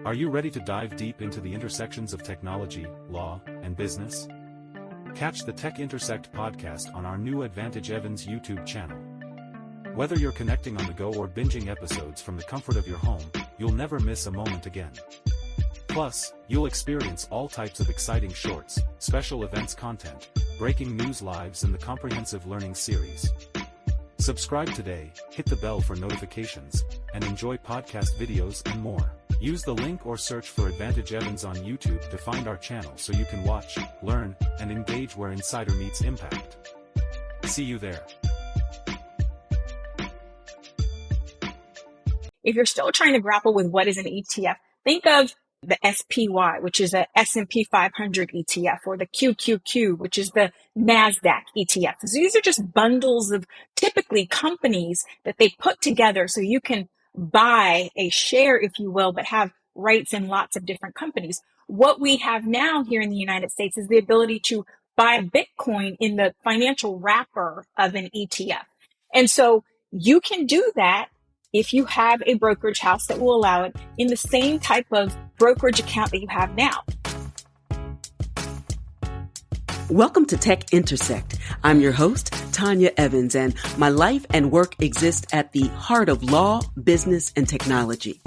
Are you ready to dive deep into the intersections of technology, law, and business? Catch the Tech Intersect Podcast on our new Advantage Evans YouTube channel. Whether you're connecting on the go or binging episodes from the comfort of your home, you'll never miss a moment again. Plus, you'll experience all types of exciting shorts, special events content, breaking news lives, and the comprehensive learning series. Subscribe today, hit the bell for notifications, and enjoy podcast videos and more. Use the link or search for Advantage Evans on YouTube to find our channel so you can watch, learn, and engage where insider meets impact. See you there. If you're still trying to grapple with what is an ETF, think of the SPY, which is a S&P 500 ETF, or the QQQ, which is the NASDAQ ETF. So these are just bundles of typically companies that they put together so you can buy a share, if you will, but have rights in lots of different companies. What we have now here in the United States is the ability to buy Bitcoin in the financial wrapper of an ETF. And so you can do that if you have a brokerage house that will allow it in the same type of brokerage account that you have now. Welcome to Tech Intersect. I'm your host, Tanya Evans, and my life and work exist at the heart of law, business, and technology.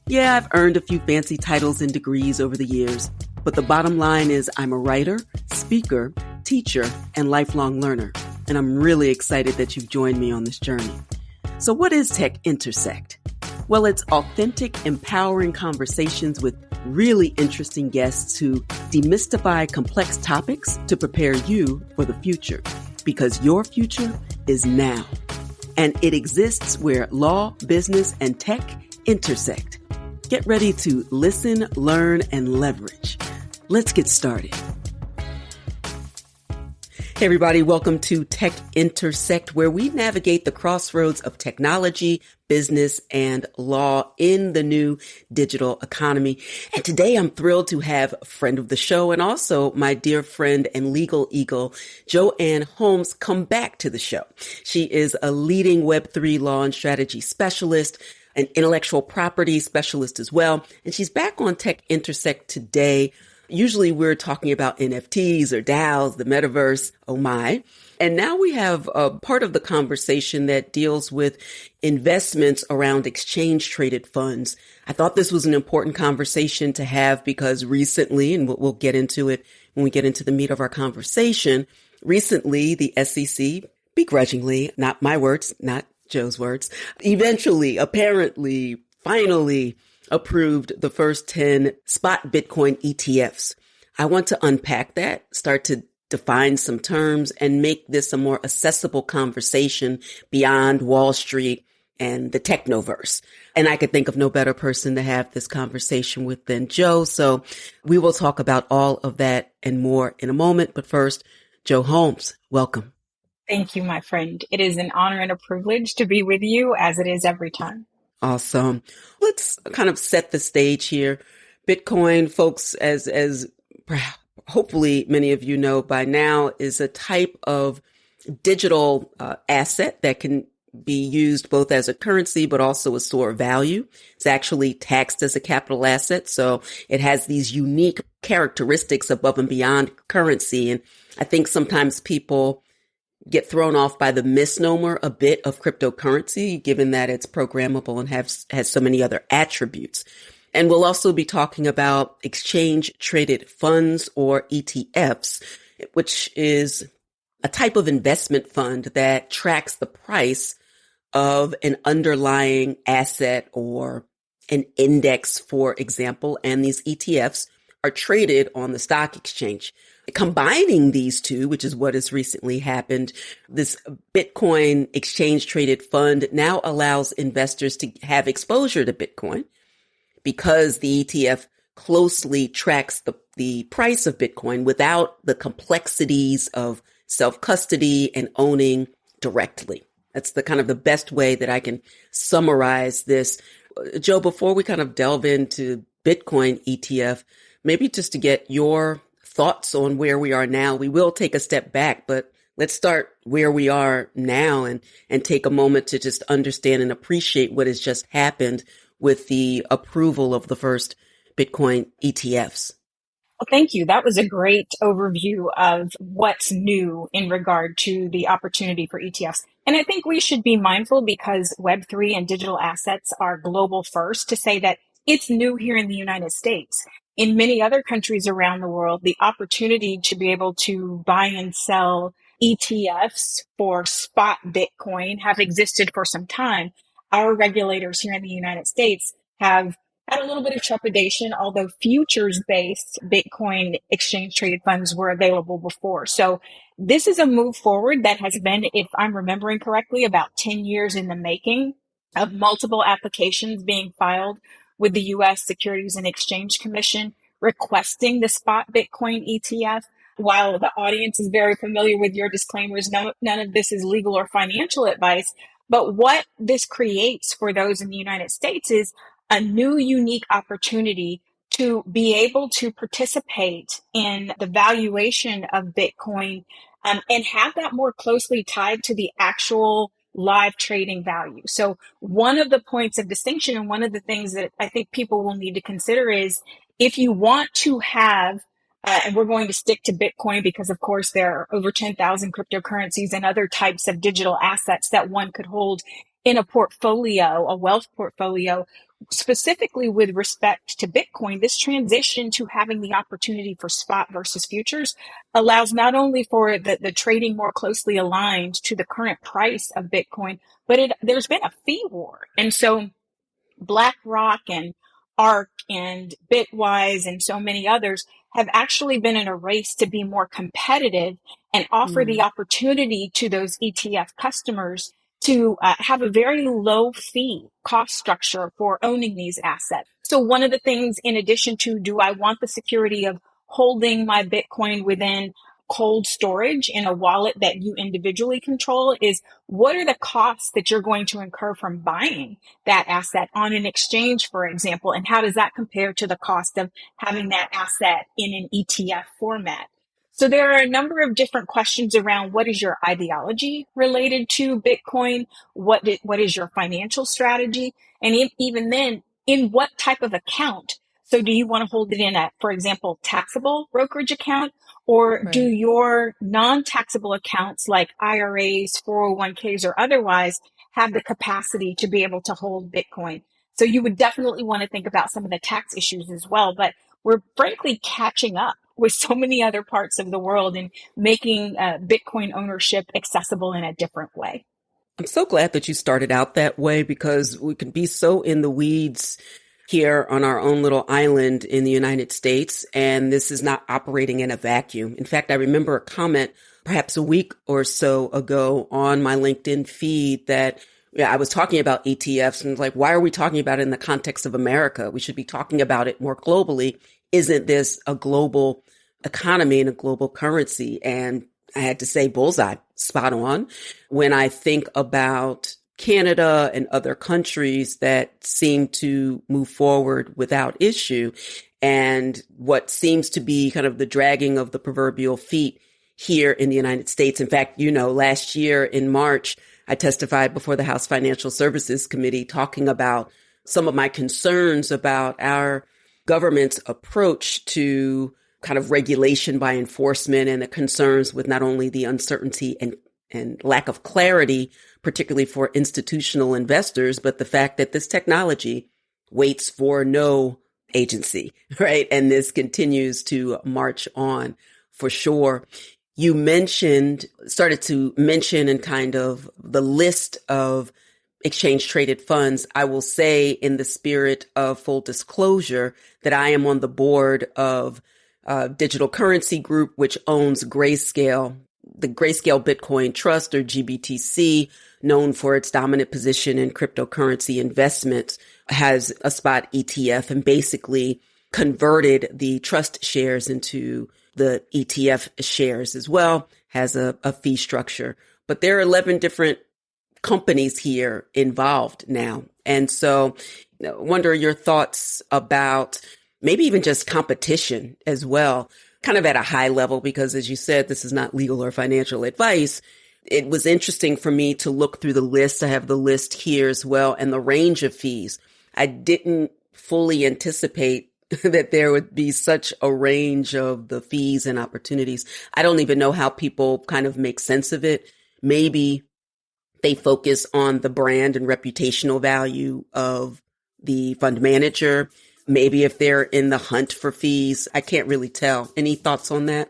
Yeah, I've earned a few fancy titles and degrees over the years, but the bottom line is I'm a writer, speaker, teacher, and lifelong learner, and I'm really excited that you've joined me on this journey. So what is Tech Intersect? Well, it's authentic, empowering conversations with really interesting guests who demystify complex topics to prepare you for the future, because your future is now. And it exists where law, business, and tech intersect. Get ready to listen, learn, and leverage. Let's get started. Hey everybody, welcome to Tech Intersect, where we navigate the crossroads of technology, business, and law in the new digital economy. And today I'm thrilled to have a friend of the show and also my dear friend and legal eagle, JoAnn Holmes, come back to the show. She is a leading Web3 law and strategy specialist, an intellectual property specialist as well. And she's back on Tech Intersect today. Usually we're talking about NFTs or DAOs, the metaverse, oh my. And now we have a part of the conversation that deals with investments around exchange traded funds. I thought this was an important conversation to have because recently, and we'll get into it when we get into the meat of our conversation, recently the SEC, begrudgingly, not my words, not Joe's words, eventually, apparently, finally, approved the first 10 spot Bitcoin ETFs. I want to unpack that, start to define some terms, and make this a more accessible conversation beyond Wall Street and the technoverse. And I could think of no better person to have this conversation with than Joe. So we will talk about all of that and more in a moment. But first, JoAnn Holmes, welcome. Thank you, my friend. It is an honor and a privilege to be with you, as it is every time. Awesome. Let's kind of set the stage here. Bitcoin, folks, as hopefully many of you know by now, is a type of digital asset that can be used both as a currency, but also a store of value. It's actually taxed as a capital asset. So it has these unique characteristics above and beyond currency. And I think sometimes people get thrown off by the misnomer a bit of cryptocurrency, given that it's programmable and has so many other attributes. And we'll also be talking about exchange traded funds, or ETFs, which is a type of investment fund that tracks the price of an underlying asset or an index, for example. And these ETFs are traded on the stock exchange. Combining these two, which is what has recently happened, this Bitcoin exchange traded fund now allows investors to have exposure to Bitcoin because the ETF closely tracks the price of Bitcoin without the complexities of self-custody and owning directly. That's the kind of the best way that I can summarize this. Joe, before we kind of delve into Bitcoin ETF, maybe just to get your thoughts on where we are now. We will take a step back, but let's start where we are now and take a moment to just understand and appreciate what has just happened with the approval of the first Bitcoin ETFs? Well, thank you. That was a great overview of what's new in regard to the opportunity for ETFs. And I think we should be mindful, because Web3 and digital assets are global first, to say that it's new here in the United States. In many other countries around the world, the opportunity to be able to buy and sell ETFs for spot Bitcoin have existed for some time. Our regulators here in the United States have had a little bit of trepidation, although futures-based Bitcoin exchange-traded funds were available before. So this is a move forward that has been, if I'm remembering correctly, about 10 years in the making, of multiple applications being filed with the U.S. Securities and Exchange Commission requesting the spot Bitcoin ETF. While the audience is very familiar with your disclaimers, none of this is legal or financial advice. But what this creates for those in the United States is a new, unique opportunity to be able to participate in the valuation of Bitcoin, and have that more closely tied to the actual live trading value. So one of the points of distinction, and one of the things that I think people will need to consider, is if you want to have, and we're going to stick to Bitcoin because, of course, there are over 10,000 cryptocurrencies and other types of digital assets that one could hold in a portfolio, a wealth portfolio. Specifically with respect to Bitcoin, this transition to having the opportunity for spot versus futures allows not only for the trading more closely aligned to the current price of Bitcoin, but there's been a fee war. And so BlackRock and ARK and Bitwise and so many others have actually been in a race to be more competitive and offer the opportunity to those ETF customers to have a very low fee cost structure for owning these assets. So one of the things, in addition to, do I want the security of holding my Bitcoin within cold storage in a wallet that you individually control, is what are the costs that you're going to incur from buying that asset on an exchange, for example, and how does that compare to the cost of having that asset in an ETF format? So there are a number of different questions around what is your ideology related to Bitcoin? What is your financial strategy? And even then, in what type of account? So do you want to hold it in a, for example, taxable brokerage account? Or do your non-taxable accounts like IRAs, 401ks, or otherwise have the capacity to be able to hold Bitcoin? So you would definitely want to think about some of the tax issues as well. But we're frankly catching up with so many other parts of the world and making Bitcoin ownership accessible in a different way. I'm so glad that you started out that way, because we can be so in the weeds here on our own little island in the United States, and this is not operating in a vacuum. In fact, I remember a comment perhaps a week or so ago on my LinkedIn feed that I was talking about ETFs and like, why are we talking about it in the context of America? We should be talking about it more globally. Isn't this a global economy and a global currency? And I had to say, bullseye, spot on. When I think about Canada and other countries that seem to move forward without issue, and what seems to be kind of the dragging of the proverbial feet here in the United States. In fact, last year in March, I testified before the House Financial Services Committee talking about some of my concerns about our government's approach to kind of regulation by enforcement, and the concerns with not only the uncertainty and lack of clarity, particularly for institutional investors, but the fact that this technology waits for no agency, right? And this continues to march on for sure. You started to mention and kind of the list of exchange traded funds. I will say, in the spirit of full disclosure, that I am on the board of Digital Currency Group, which owns Grayscale, the Grayscale Bitcoin Trust, or GBTC, known for its dominant position in cryptocurrency investments, has a spot ETF and basically converted the trust shares into the ETF shares as well, has a fee structure. But there are 11 different companies here involved now. And so I wonder your thoughts about maybe even just competition as well, kind of at a high level, because as you said, this is not legal or financial advice. It was interesting for me to look through the list. I have the list here as well, and the range of fees. I didn't fully anticipate that there would be such a range of the fees and opportunities. I don't even know how people kind of make sense of it. Maybe they focus on the brand and reputational value of the fund manager. Maybe if they're in the hunt for fees, I can't really tell. Any thoughts on that?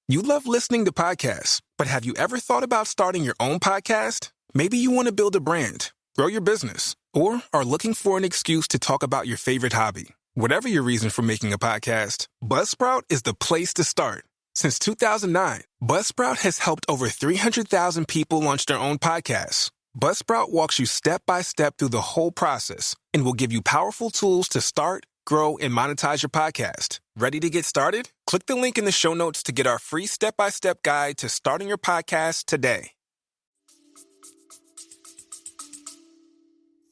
You love listening to podcasts, but have you ever thought about starting your own podcast? Maybe you want to build a brand, grow your business, or are looking for an excuse to talk about your favorite hobby. Whatever your reason for making a podcast, Buzzsprout is the place to start. Since 2009, Buzzsprout has helped over 300,000 people launch their own podcasts. Buzzsprout walks you step by step through the whole process and will give you powerful tools to start, grow, and monetize your podcast. Ready to get started? Click the link in the show notes to get our free step-by-step guide to starting your podcast today.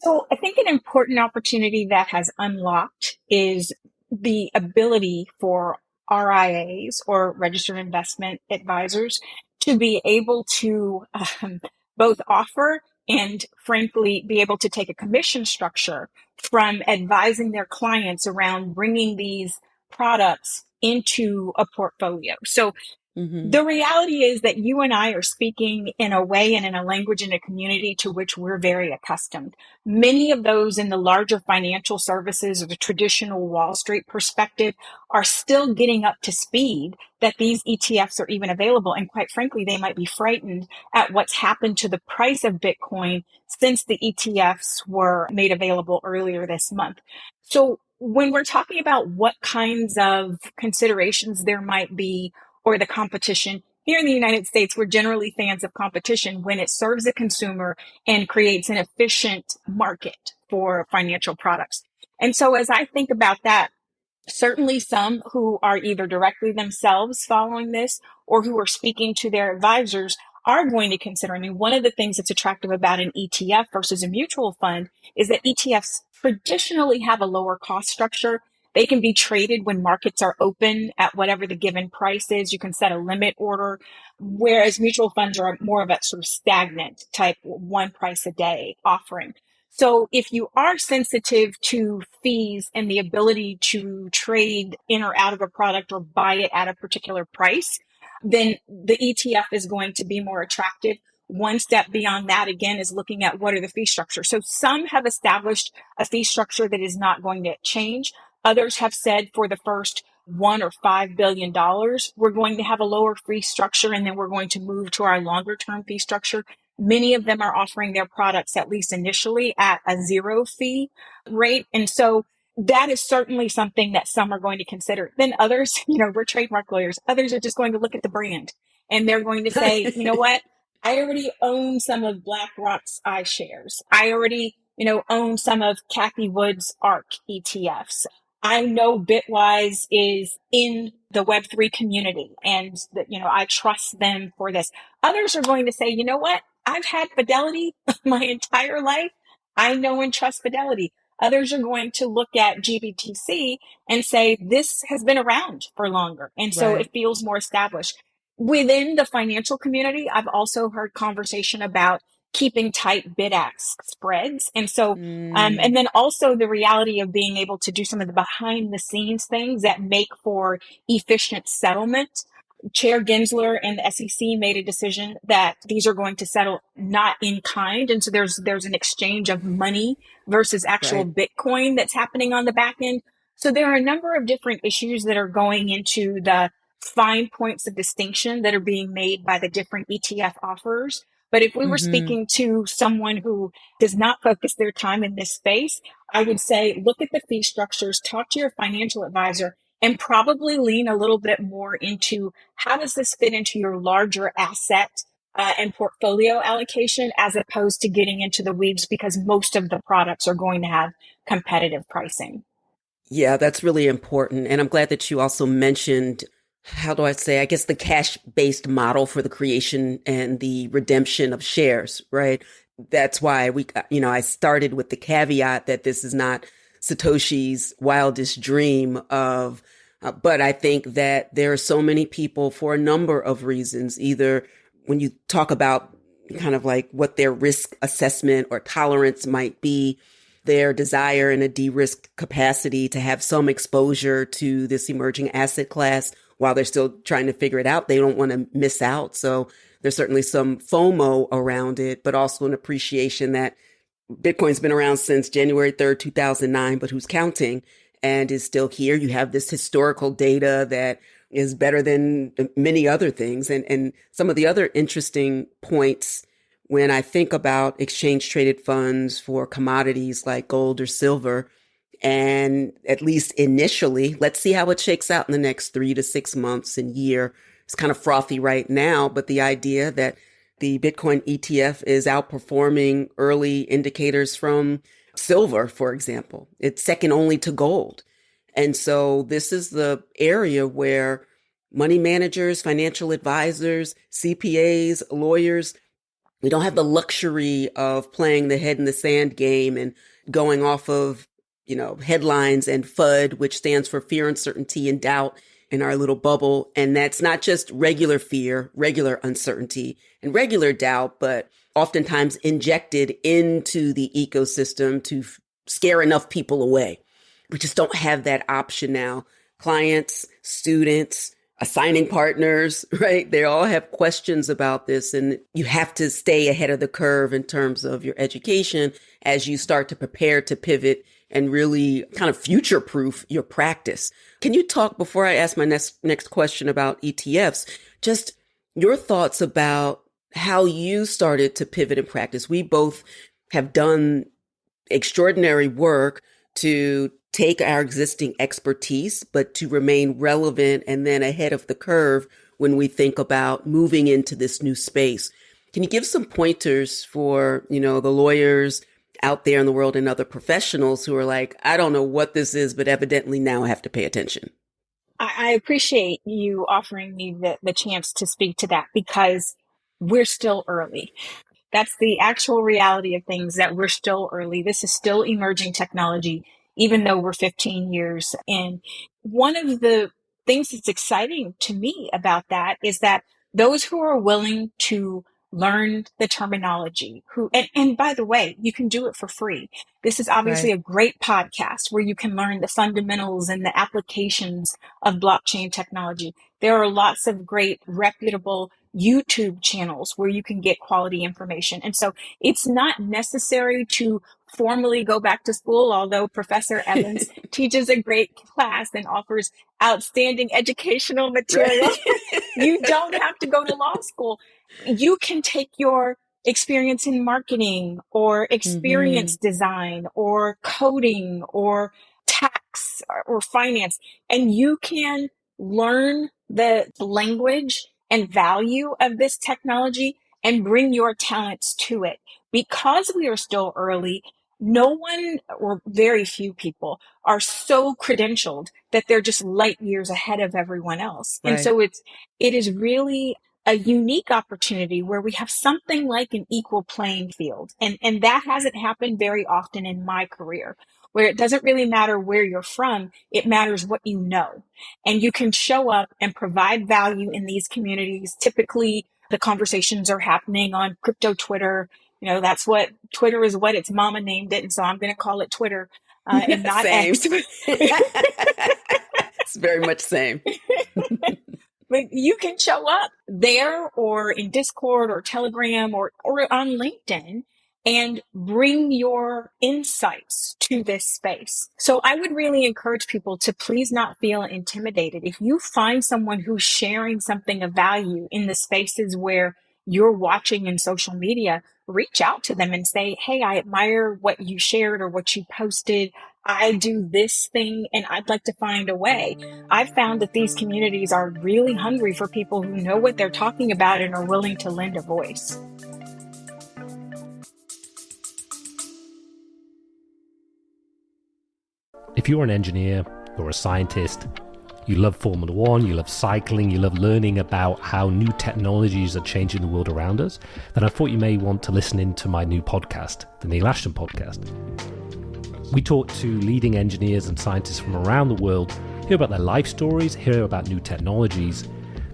So I think an important opportunity that has unlocked is the ability for RIAs or registered investment advisors to be able to both offer and frankly be able to take a commission structure from advising their clients around bringing these products into a portfolio. So the reality is that you and I are speaking in a way and in a language in a community to which we're very accustomed. Many of those in the larger financial services or the traditional Wall Street perspective are still getting up to speed that these ETFs are even available. And quite frankly, they might be frightened at what's happened to the price of Bitcoin since the ETFs were made available earlier this month. So when we're talking about what kinds of considerations there might be or the competition, here in the United States, we're generally fans of competition when it serves a consumer and creates an efficient market for financial products. And so as I think about that, certainly some who are either directly themselves following this or who are speaking to their advisors are going to consider. I mean, one of the things that's attractive about an ETF versus a mutual fund is that ETFs traditionally have a lower cost structure. They can be traded when markets are open at whatever the given price is. You can set a limit order, whereas mutual funds are more of a sort of stagnant type one price a day offering. So if you are sensitive to fees and the ability to trade in or out of a product or buy it at a particular price, then the ETF is going to be more attractive. One step beyond that, again, is looking at what are the fee structures. So some have established a fee structure that is not going to change. Others have said for the first $1 or $5 billion, we're going to have a lower fee structure, and then we're going to move to our longer term fee structure. Many of them are offering their products, at least initially, at a zero fee rate. And so that is certainly something that some are going to consider. Then others, we're trademark lawyers. Others are just going to look at the brand and they're going to say, you know what? I already own some of BlackRock's iShares. I already, own some of Kathy Wood's ARK ETFs. I know Bitwise is in the Web3 community and that, I trust them for this. Others are going to say, you know what? I've had Fidelity my entire life. I know and trust Fidelity. Others are going to look at GBTC and say, this has been around for longer. And so It feels more established. Within the financial community, I've also heard conversation about keeping tight bid-ask spreads. And so, and then also the reality of being able to do some of the behind the scenes things that make for efficient settlement. Chair Gensler and the SEC made a decision that these are going to settle not in kind. And so there's an exchange of money versus actual Bitcoin that's happening on the back end. So there are a number of different issues that are going into the fine points of distinction that are being made by the different ETF offers. But if we were speaking to someone who does not focus their time in this space, I would say, look at the fee structures, talk to your financial advisor, and probably lean a little bit more into how does this fit into your larger asset and portfolio allocation, as opposed to getting into the weeds, because most of the products are going to have competitive pricing. Yeah, that's really important. And I'm glad that you also mentioned, I guess the cash-based model for the creation and the redemption of shares, right? That's why I started with the caveat that this is not Satoshi's wildest dream of, but I think that there are so many people for a number of reasons, either when you talk about, kind of like what their risk assessment or tolerance might be, their desire in a de-risk capacity to have some exposure to this emerging asset class while they're still trying to figure it out. They don't want to miss out. So there's certainly some FOMO around it, but also an appreciation that Bitcoin's been around since January 3rd, 2009, but who's counting and is still here. You have this historical data that is better than many other things. And some of the other interesting points when I think about exchange traded funds for commodities like gold or silver, and at least initially, let's see how it shakes out in the next 3 to 6 months and year. It's kind of frothy right now, but the idea that the Bitcoin ETF is outperforming early indicators from silver, for example, it's second only to gold. And so this is the area where money managers, financial advisors, CPAs, lawyers, we don't have the luxury of playing the head in the sand game and going off of, headlines and FUD, which stands for fear, uncertainty, and doubt in our little bubble. And that's not just regular fear, regular uncertainty, and regular doubt, but oftentimes injected into the ecosystem to scare enough people away. We just don't have that option now. Clients, students, assigning partners, right? They all have questions about this, and you have to stay ahead of the curve in terms of your education as you start to prepare to pivot and really kind of future-proof your practice. Can you talk, before I ask my next question about ETFs, just your thoughts about how you started to pivot in practice? We both have done extraordinary work to take our existing expertise, but to remain relevant and then ahead of the curve when we think about moving into this new space. Can you give some pointers for, the lawyers out there in the world and other professionals who are like, I don't know what this is, but evidently now I have to pay attention? I appreciate you offering me the chance to speak to that, because we're still early. That's the actual reality of things, that we're still early. This is still emerging technology, even though we're 15 years in. One of the things that's exciting to me about that is that those who are willing to learn the terminology, and by the way, you can do it for free. This is obviously a great podcast where you can learn the fundamentals and the applications of blockchain technology. There are lots of great reputable YouTube channels where you can get quality information. And so it's not necessary to formally go back to school, although Professor Evans teaches a great class and offers outstanding educational material. You don't have to go to law school. You can take your experience in marketing or experience design or coding or tax or finance, and you can learn the language and value of this technology and bring your talents to it. Because we are still early, no one or very few people are so credentialed that they're just light years ahead of everyone else. Right. And so it is really a unique opportunity where we have something like an equal playing field. And that hasn't happened very often in my career, where it doesn't really matter where you're from. It matters what you know. And you can show up and provide value in these communities. Typically, the conversations are happening on crypto Twitter. That's what Twitter is, what its mama named it. And so I'm going to call it Twitter and not X. It's very much same. But you can show up there or in Discord or Telegram or on LinkedIn and bring your insights to this space. So I would really encourage people to please not feel intimidated. If you find someone who's sharing something of value in the spaces where you're watching in social media, reach out to them and say, hey, I admire what you shared or what you posted. I do this thing and I'd like to find a way. I've found that these communities are really hungry for people who know what they're talking about and are willing to lend a voice. If you're an engineer or a scientist, you love Formula One, you love cycling, you love learning about how new technologies are changing the world around us, then I thought you may want to listen into my new podcast, the Neil Ashton Podcast. We talk to leading engineers and scientists from around the world, hear about their life stories, hear about new technologies,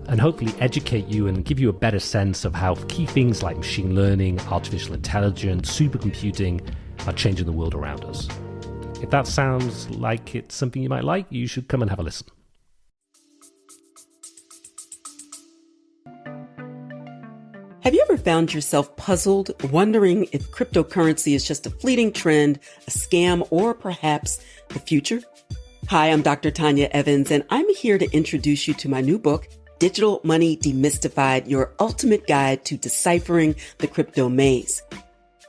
and hopefully educate you and give you a better sense of how key things like machine learning, artificial intelligence, supercomputing are changing the world around us. If that sounds like it's something you might like, you should come and have a listen. Have you ever found yourself puzzled, wondering if cryptocurrency is just a fleeting trend, a scam, or perhaps the future? Hi, I'm Dr. Tanya Evans, and I'm here to introduce you to my new book, Digital Money Demystified, Your Ultimate Guide to Deciphering the Crypto Maze.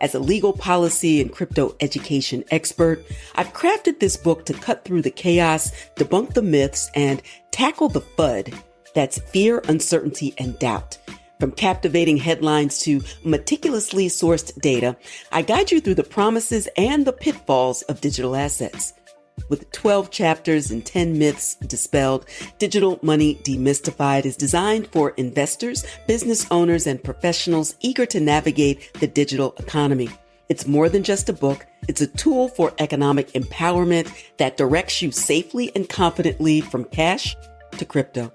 As a legal policy and crypto education expert, I've crafted this book to cut through the chaos, debunk the myths, and tackle the FUD. That's fear, uncertainty, and doubt. From captivating headlines to meticulously sourced data, I guide you through the promises and the pitfalls of digital assets. With 12 chapters and 10 myths dispelled, Digital Money Demystified is designed for investors, business owners, and professionals eager to navigate the digital economy. It's more than just a book. It's a tool for economic empowerment that directs you safely and confidently from cash to crypto.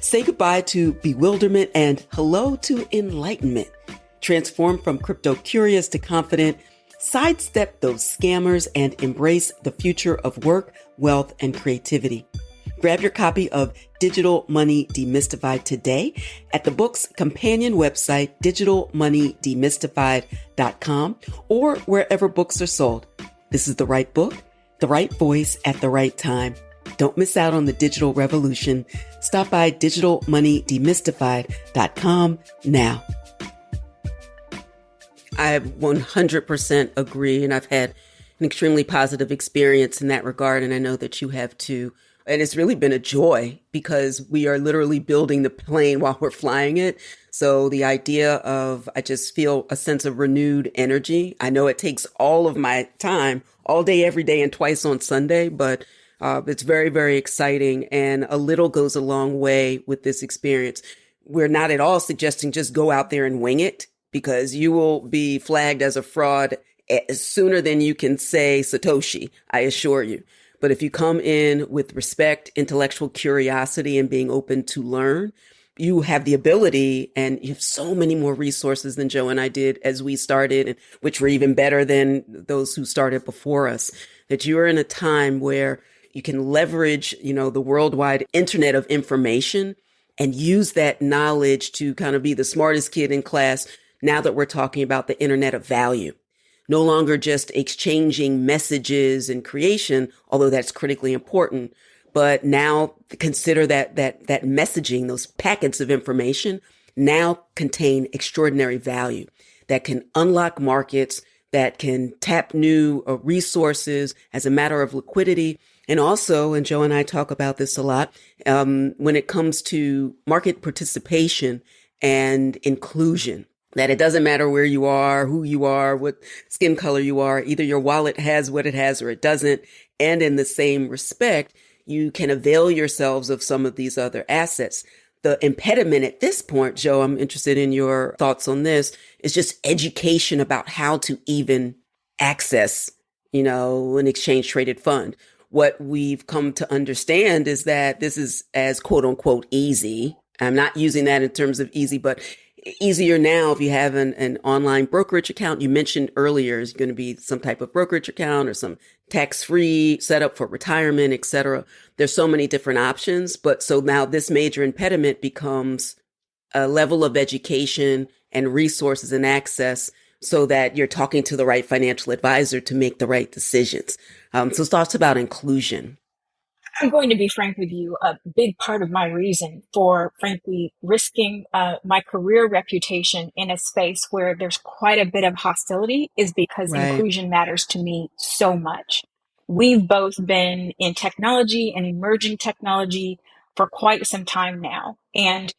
Say goodbye to bewilderment and hello to enlightenment. Transform from crypto curious to confident. Sidestep those scammers and embrace the future of work, wealth, and creativity. Grab your copy of Digital Money Demystified today at the book's companion website, digitalmoneydemystified.com, or wherever books are sold. This is the right book, the right voice at the right time. Don't miss out on the digital revolution. Stop by digitalmoneydemystified.com now. I 100% agree, and I've had an extremely positive experience in that regard, and I know that you have too. And it's really been a joy because we are literally building the plane while we're flying it. So the idea of, I just feel a sense of renewed energy. I know it takes all of my time, all day, every day, and twice on Sunday, but it's very, very exciting, and a little goes a long way with this experience. We're not at all suggesting just go out there and wing it, because you will be flagged as a fraud sooner than you can say Satoshi, I assure you. But if you come in with respect, intellectual curiosity, and being open to learn, you have the ability, and you have so many more resources than Joe and I did as we started, and which were even better than those who started before us, that you are in a time where you can leverage, the worldwide internet of information and use that knowledge to kind of be the smartest kid in class. Now that we're talking about the internet of value, no longer just exchanging messages and creation, although that's critically important, but now consider that messaging, those packets of information now contain extraordinary value that can unlock markets, that can tap new resources as a matter of liquidity. And also, and Joe and I talk about this a lot, when it comes to market participation and inclusion, that it doesn't matter where you are, who you are, what skin color you are, either your wallet has what it has or it doesn't. And in the same respect, you can avail yourselves of some of these other assets. The impediment at this point, Joe, I'm interested in your thoughts on this, is just education about how to even access, an exchange traded fund. What we've come to understand is that this is as quote unquote easy. I'm not using that in terms of easy, but easier now if you have an online brokerage account. You mentioned earlier is going to be some type of brokerage account or some tax-free setup for retirement, et cetera. There's so many different options. But so now this major impediment becomes a level of education and resources and access so that you're talking to the right financial advisor to make the right decisions. So thoughts about inclusion. I'm going to be frank with you. A big part of my reason for, frankly, risking my career reputation in a space where there's quite a bit of hostility is because inclusion matters to me so much. We've both been in technology and emerging technology for quite some time now. And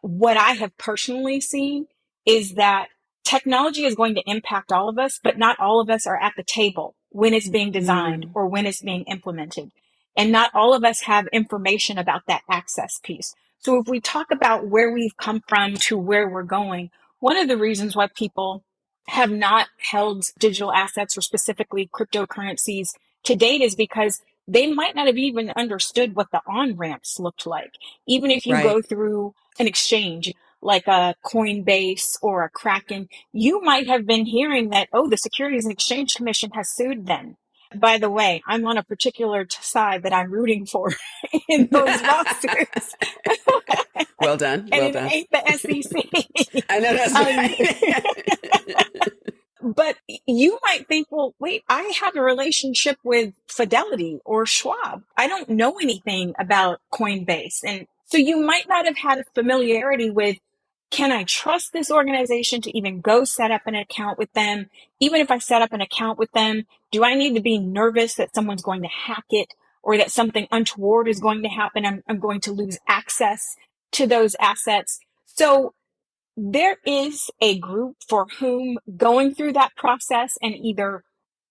what I have personally seen is that technology is going to impact all of us, but not all of us are at the table when it's being designed or when it's being implemented. And not all of us have information about that access piece. So if we talk about where we've come from to where we're going, one of the reasons why people have not held digital assets or specifically cryptocurrencies to date is because they might not have even understood what the on-ramps looked like. Even if you Right. go through an exchange like a Coinbase or a Kraken, you might have been hearing that, oh, the Securities and Exchange Commission has sued them. By the way, I'm on a particular side that I'm rooting for in those lawsuits. Well done. And Well it done. ain't the SEC. I know that's right. But you might think, well, wait, I have a relationship with Fidelity or Schwab. I don't know anything about Coinbase. And so you might not have had a familiarity with, can I trust this organization to even go set up an account with them? Even if I set up an account with them, do I need to be nervous that someone's going to hack it or that something untoward is going to happen? I'm going to lose access to those assets. So there is a group for whom going through that process and either,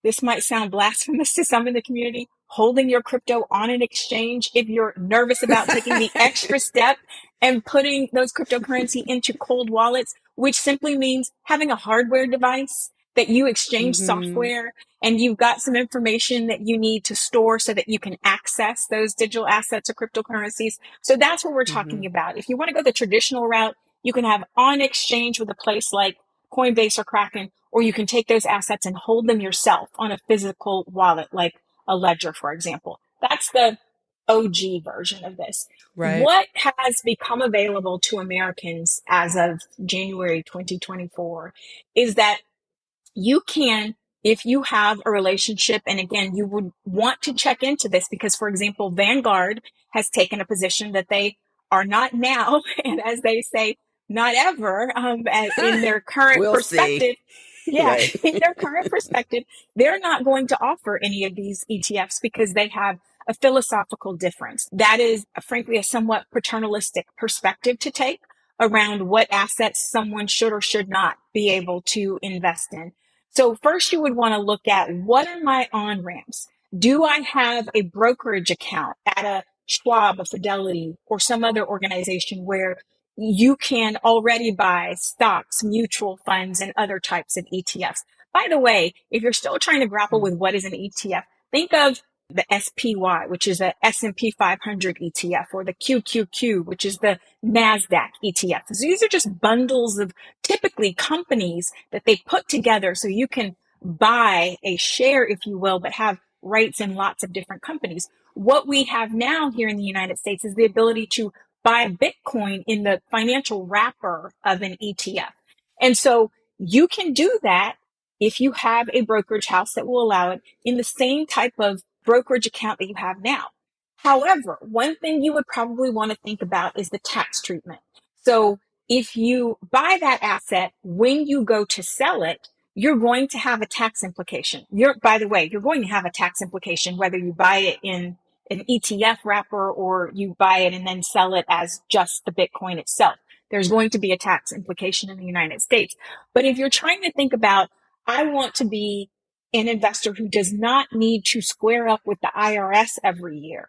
this might sound blasphemous to some in the community, holding your crypto on an exchange if you're nervous about taking the extra step and putting those cryptocurrency into cold wallets, which simply means having a hardware device that you exchange software and you've got some information that you need to store so that you can access those digital assets or cryptocurrencies. So that's what we're talking about. If you want to go the traditional route, you can have on exchange with a place like Coinbase or Kraken, or you can take those assets and hold them yourself on a physical wallet, like a ledger, for example. That's the OG version of this. Right. What has become available to Americans as of January 2024 is that you can, if you have a relationship, and again, you would want to check into this because, for example, Vanguard has taken a position that they are not now, and as they say, not ever, in their current We'll perspective. see. Yeah, Right. in their current perspective, they're not going to offer any of these ETFs because they have a philosophical difference. That is, frankly, a somewhat paternalistic perspective to take around what assets someone should or should not be able to invest in. So first you would want to look at, what are my on-ramps? Do I have a brokerage account at a Schwab, a Fidelity, or some other organization where you can already buy stocks, mutual funds, and other types of ETFs? By the way, if you're still trying to grapple with what is an ETF, think of the SPY, which is a S&P 500 ETF, or the QQQ, which is the NASDAQ ETF. So these are just bundles of typically companies that they put together so you can buy a share, if you will, but have rights in lots of different companies. What we have now here in the United States is the ability to buy Bitcoin in the financial wrapper of an ETF. And so you can do that if you have a brokerage house that will allow it in the same type of brokerage account that you have now. However, one thing you would probably want to think about is the tax treatment. So if you buy that asset, when you go to sell it, you're going to have a tax implication. By the way, you're going to have a tax implication whether you buy it in an ETF wrapper or you buy it and then sell it as just the Bitcoin itself. There's going to be a tax implication in the United States. But if you're trying to think about, I want to be an investor who does not need to square up with the IRS every year,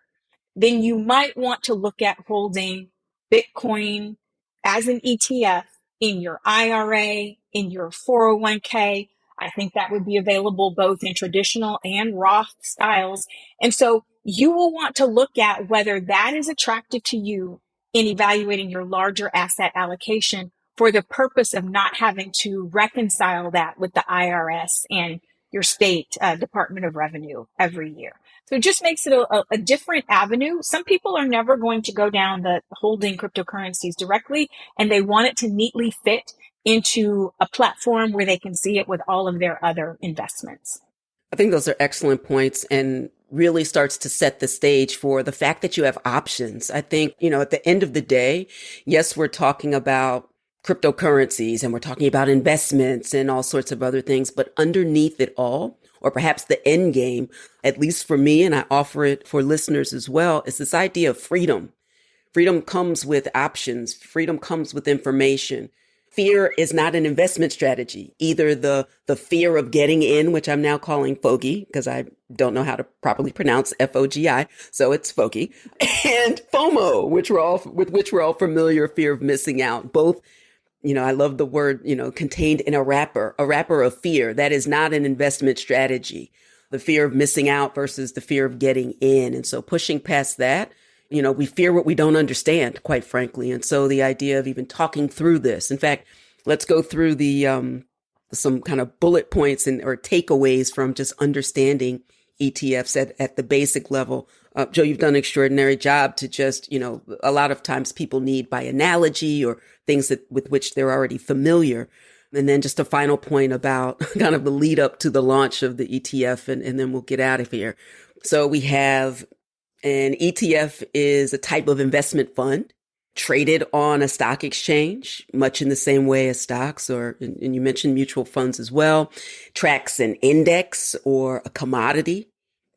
then you might want to look at holding Bitcoin as an ETF in your IRA, in your 401k. I think that would be available both in traditional and Roth styles. And so you will want to look at whether that is attractive to you in evaluating your larger asset allocation for the purpose of not having to reconcile that with the IRS and your state Department of Revenue every year. So it just makes it a different avenue. Some people are never going to go down the holding cryptocurrencies directly, and they want it to neatly fit into a platform where they can see it with all of their other investments. I think those are excellent points and really starts to set the stage for the fact that you have options. I think, at the end of the day, yes, we're talking about cryptocurrencies and we're talking about investments and all sorts of other things, but underneath it all, or perhaps the end game, at least for me, and I offer it for listeners as well, is this idea of freedom. Freedom comes with options. Freedom comes with information. Fear is not an investment strategy. Either the fear of getting in, which I'm now calling fogey, because I don't know how to properly pronounce FOGI, so it's fogey, and FOMO, with which we're all familiar, fear of missing out. Both, I love the word, contained in a wrapper of fear. That is not an investment strategy. the fear of missing out versus the fear of getting in. And so pushing past that, we fear what we don't understand, quite frankly. And so the idea of even talking through this, in fact, let's go through some kind of bullet points or takeaways from just understanding ETFs at the basic level. Jo, you've done an extraordinary job to just, a lot of times people need by analogy or things with which they're already familiar. And then just a final point about kind of the lead up to the launch of the ETF, and then we'll get out of here. So we have an ETF is a type of investment fund traded on a stock exchange, much in the same way as stocks, and you mentioned mutual funds as well, tracks an index or a commodity,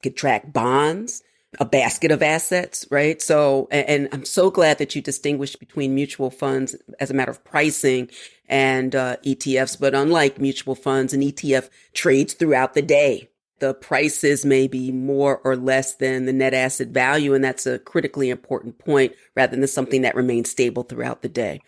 could track bonds, a basket of assets, right? So, and I'm so glad that you distinguished between mutual funds as a matter of pricing and ETFs. But unlike mutual funds, an ETF trades throughout the day. The prices may be more or less than the net asset value, and that's a critically important point rather than something that remains stable throughout the day.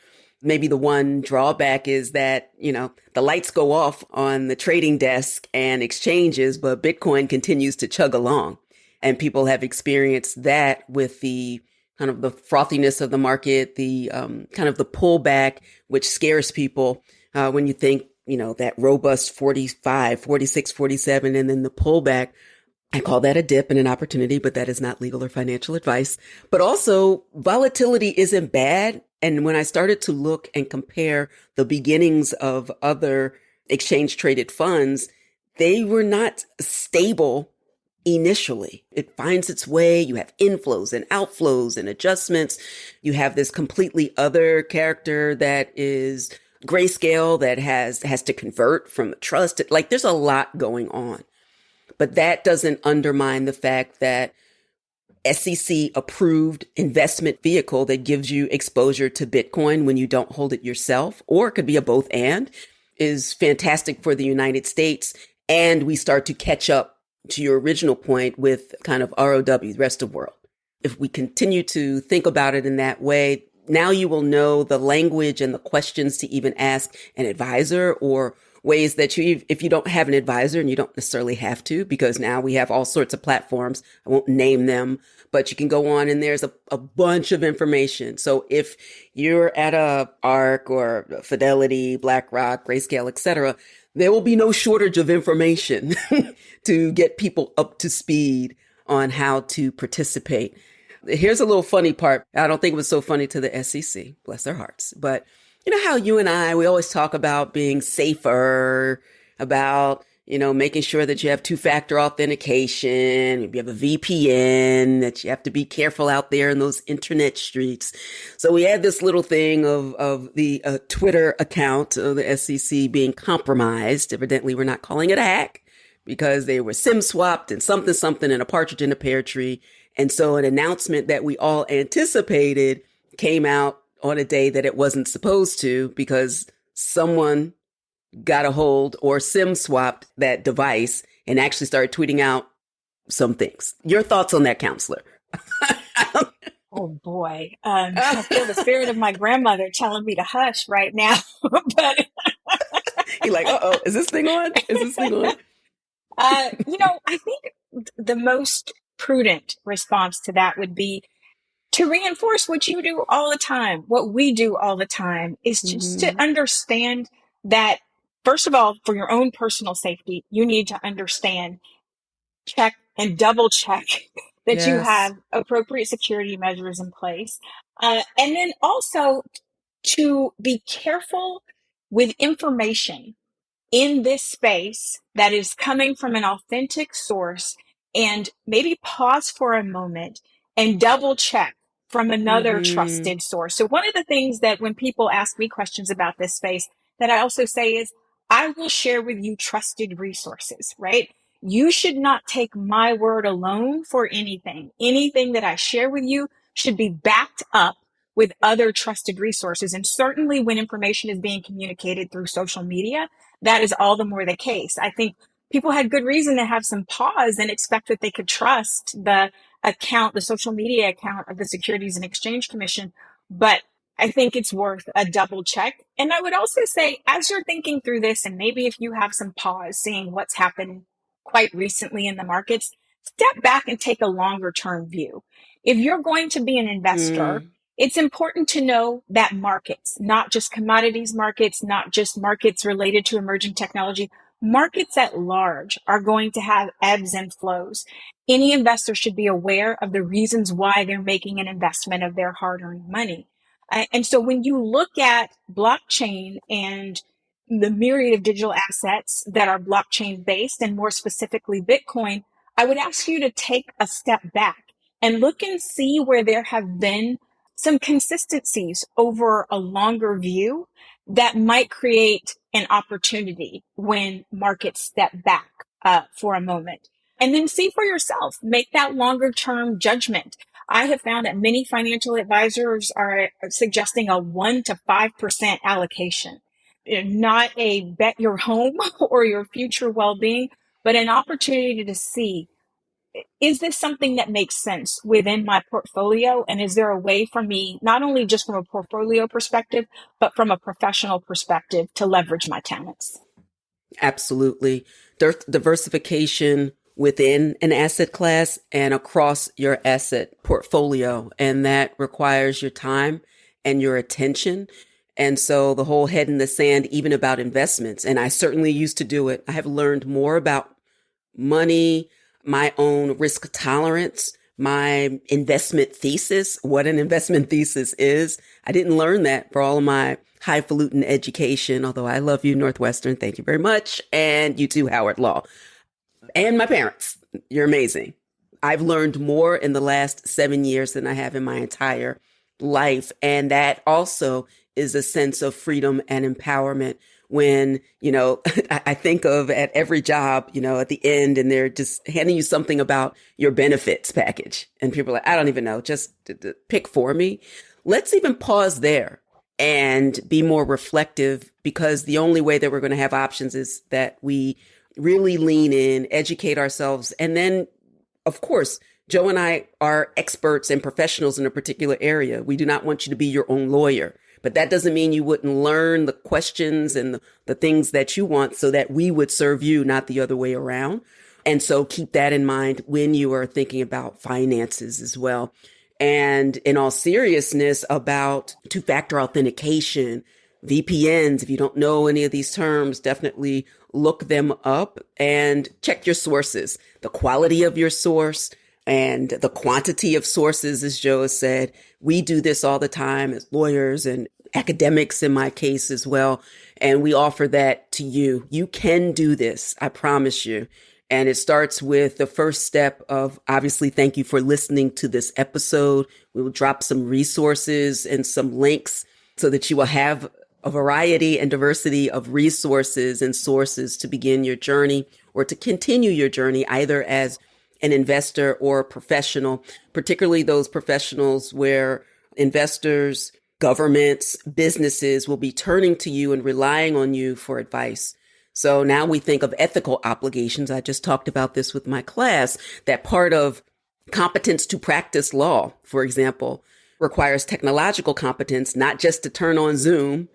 Maybe the one drawback is that, the lights go off on the trading desk and exchanges, but Bitcoin continues to chug along. And people have experienced that with the kind of the frothiness of the market, the kind of the pullback, which scares people when you think, that robust 45, 46, 47, and then the pullback. I call that a dip and an opportunity, but that is not legal or financial advice. But also volatility isn't bad. And when I started to look and compare the beginnings of other exchange traded funds, they were not stable initially. It finds its way. You have inflows and outflows and adjustments. You have this completely other character that is grayscale that has to convert from a trust. Like there's a lot going on, but that doesn't undermine the fact that SEC approved investment vehicle that gives you exposure to Bitcoin when you don't hold it yourself, or it could be a both and, is fantastic for the United States. And we start to catch up to your original point with kind of ROW, the rest of the world. If we continue to think about it in that way, now you will know the language and the questions to even ask an advisor, or ways that if you don't have an advisor, and you don't necessarily have to, because now we have all sorts of platforms. I won't name them, but you can go on and there's a bunch of information. So if you're at a ARC or Fidelity, BlackRock, Grayscale, etc., there will be no shortage of information to get people up to speed on how to participate. Here's a little funny part. I don't think it was so funny to the SEC, bless their hearts. But you know how you and we always talk about being safer, about, making sure that you have two-factor authentication, maybe you have a VPN, that you have to be careful out there in those internet streets. So we had this little thing of the Twitter account of the SEC being compromised. Evidently, we're not calling it a hack because they were SIM swapped and something and a partridge in a pear tree. And so an announcement that we all anticipated came out on a day that it wasn't supposed to, because someone got a hold or SIM swapped that device and actually started tweeting out some things. Your thoughts on that, counselor? Oh boy. I feel the spirit of my grandmother telling me to hush right now. But you're like, uh-oh, is this thing on? Is this thing on? I think the most prudent response to that would be to reinforce what you do all the time. What we do all the time is just to understand that, first of all, for your own personal safety, you need to understand, check and double check that you have appropriate security measures in place. And then also to be careful with information in this space that is coming from an authentic source, and maybe pause for a moment and double check from another trusted source. So one of the things that when people ask me questions about this space that I also say is, I will share with you trusted resources, right? You should not take my word alone for anything. Anything that I share with you should be backed up with other trusted resources. And certainly when information is being communicated through social media, that is all the more the case. I think people had good reason to have some pause and expect that they could trust the account, the social media account of the Securities and Exchange Commission. But I think it's worth a double check. And I would also say, as you're thinking through this, and maybe if you have some pause seeing what's happened quite recently in the markets, step back and take a longer term view. If you're going to be an investor, it's important to know that markets, not just commodities markets, not just markets related to emerging technology, markets at large are going to have ebbs and flows. Any investor should be aware of the reasons why they're making an investment of their hard-earned money. And so when you look at blockchain and the myriad of digital assets that are blockchain based, and more specifically Bitcoin, I would ask you to take a step back and look and see where there have been some consistencies over a longer view that might create an opportunity when markets step back for a moment. And then see for yourself, make that longer term judgment. I have found that many financial advisors are suggesting a 1 to 5% allocation. Not a bet your home or your future well-being, but an opportunity to see, is this something that makes sense within my portfolio? And is there a way for me, not only just from a portfolio perspective, but from a professional perspective, to leverage my talents? Absolutely. Diversification within an asset class and across your asset portfolio. And that requires your time and your attention. And so the whole head in the sand, even about investments, and I certainly used to do it. I have learned more about money, my own risk tolerance, my investment thesis, what an investment thesis is. I didn't learn that for all of my highfalutin education, although I love you, Northwestern. Thank you very much. And you too, Howard Law. And my parents. You're amazing. I've learned more in the last 7 years than I have in my entire life. And that also is a sense of freedom and empowerment when, I think of at every job, at the end, and they're just handing you something about your benefits package. And people are like, I don't even know, just pick for me. Let's even pause there and be more reflective, because the only way that we're going to have options is that we really lean in, educate ourselves. And then, of course, Joe and I are experts and professionals in a particular area. We do not want you to be your own lawyer, but that doesn't mean you wouldn't learn the questions and the things that you want so that we would serve you, not the other way around. And so keep that in mind when you are thinking about finances as well. And in all seriousness, about two-factor authentication, VPNs, if you don't know any of these terms, definitely look them up and check your sources, the quality of your source and the quantity of sources, as Joe has said. We do this all the time as lawyers and academics in my case as well. And we offer that to you. You can do this, I promise you. And it starts with the first step of, obviously, thank you for listening to this episode. We will drop some resources and some links so that you will have a variety and diversity of resources and sources to begin your journey or to continue your journey, either as an investor or a professional, particularly those professionals where investors, governments, businesses will be turning to you and relying on you for advice. So now we think of ethical obligations. I just talked about this with my class, that part of competence to practice law, for example, requires technological competence, not just to turn on Zoom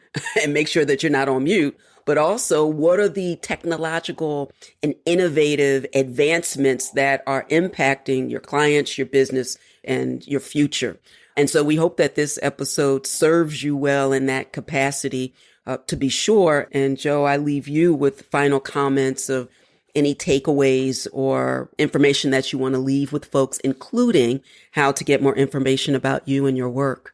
and make sure that you're not on mute, but also what are the technological and innovative advancements that are impacting your clients, your business, and your future. And so we hope that this episode serves you well in that capacity, to be sure. And Joe, I leave you with final comments of any takeaways or information that you want to leave with folks, including how to get more information about you and your work.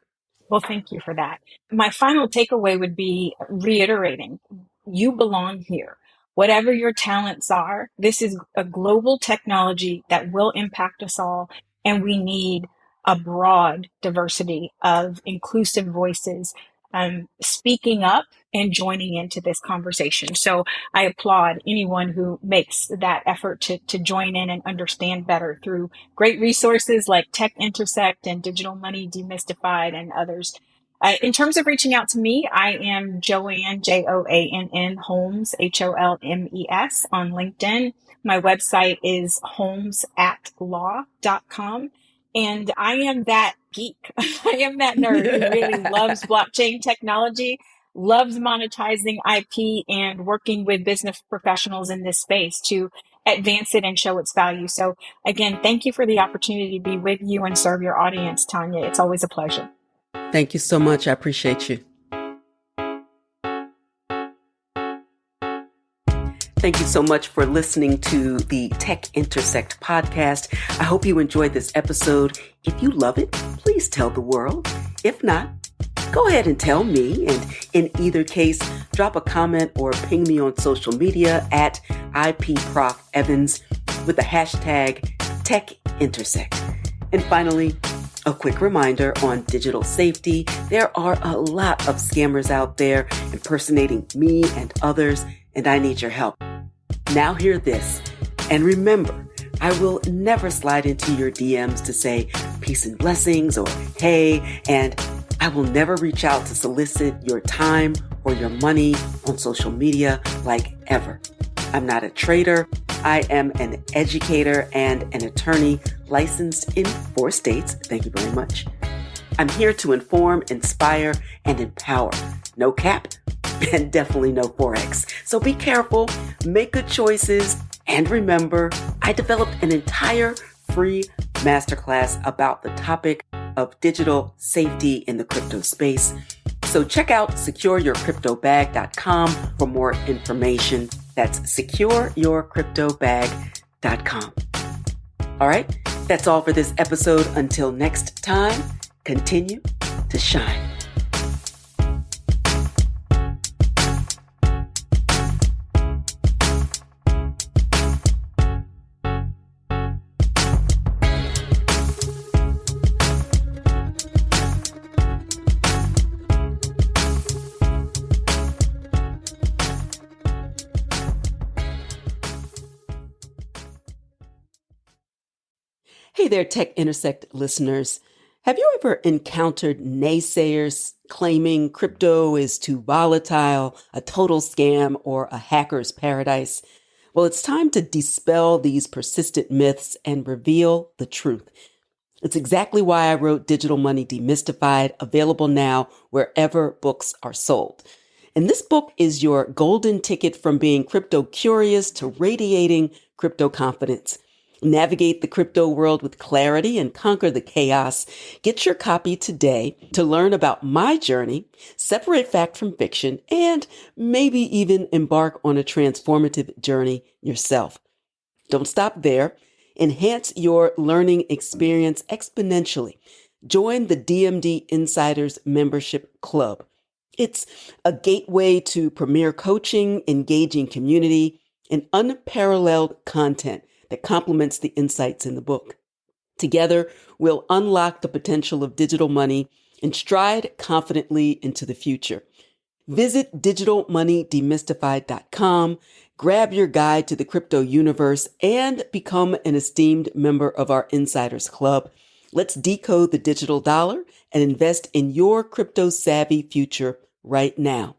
Well, thank you for that. My final takeaway would be reiterating, you belong here. Whatever your talents are, this is a global technology that will impact us all, and we need a broad diversity of inclusive voices speaking up and joining into this conversation. So I applaud anyone who makes that effort to join in and understand better through great resources like Tech Intersect and Digital Money Demystified and others. In terms of reaching out to me, I am JoAnn, JoAnn Holmes, HOLMES on LinkedIn. My website is holmesatlaw.com. And I am that geek. I am that nerd who really loves blockchain technology, loves monetizing IP and working with business professionals in this space to advance it and show its value. So again, thank you for the opportunity to be with you and serve your audience, Tanya. It's always a pleasure. Thank you so much. I appreciate you. Thank you so much for listening to the Tech Intersect podcast. I hope you enjoyed this episode. If you love it, please tell the world. If not, go ahead and tell me. And in either case, drop a comment or ping me on social media at IPProfEvans with the hashtag TechIntersect. And finally, a quick reminder on digital safety. There are a lot of scammers out there impersonating me and others, and I need your help. Now hear this, and remember, I will never slide into your DMs to say peace and blessings or hey, and I will never reach out to solicit your time or your money on social media like ever. I'm not a trader. I am an educator and an attorney licensed in 4 states. Thank you very much. I'm here to inform, inspire, and empower. No cap and definitely no Forex. So be careful, make good choices, and remember, I developed an entire free masterclass about the topic of digital safety in the crypto space. So check out secureyourcryptobag.com for more information. That's secureyourcryptobag.com. All right, that's all for this episode. Until next time, continue to shine. Hey there, Tech Intersect listeners. Have you ever encountered naysayers claiming crypto is too volatile, a total scam, or a hacker's paradise? Well, it's time to dispel these persistent myths and reveal the truth. It's exactly why I wrote Digital Money Demystified, available now wherever books are sold. And this book is your golden ticket from being crypto curious to radiating crypto confidence. Navigate the crypto world with clarity and conquer the chaos. Get your copy today to learn about my journey, separate fact from fiction, and maybe even embark on a transformative journey yourself. Don't stop there. Enhance your learning experience exponentially. Join the DMD Insiders Membership Club. It's a gateway to premier coaching, engaging community, and unparalleled content that complements the insights in the book. Together, we'll unlock the potential of digital money and stride confidently into the future. Visit digitalmoneydemystified.com, grab your guide to the crypto universe, and become an esteemed member of our Insiders Club. Let's decode the digital dollar and invest in your crypto-savvy future right now.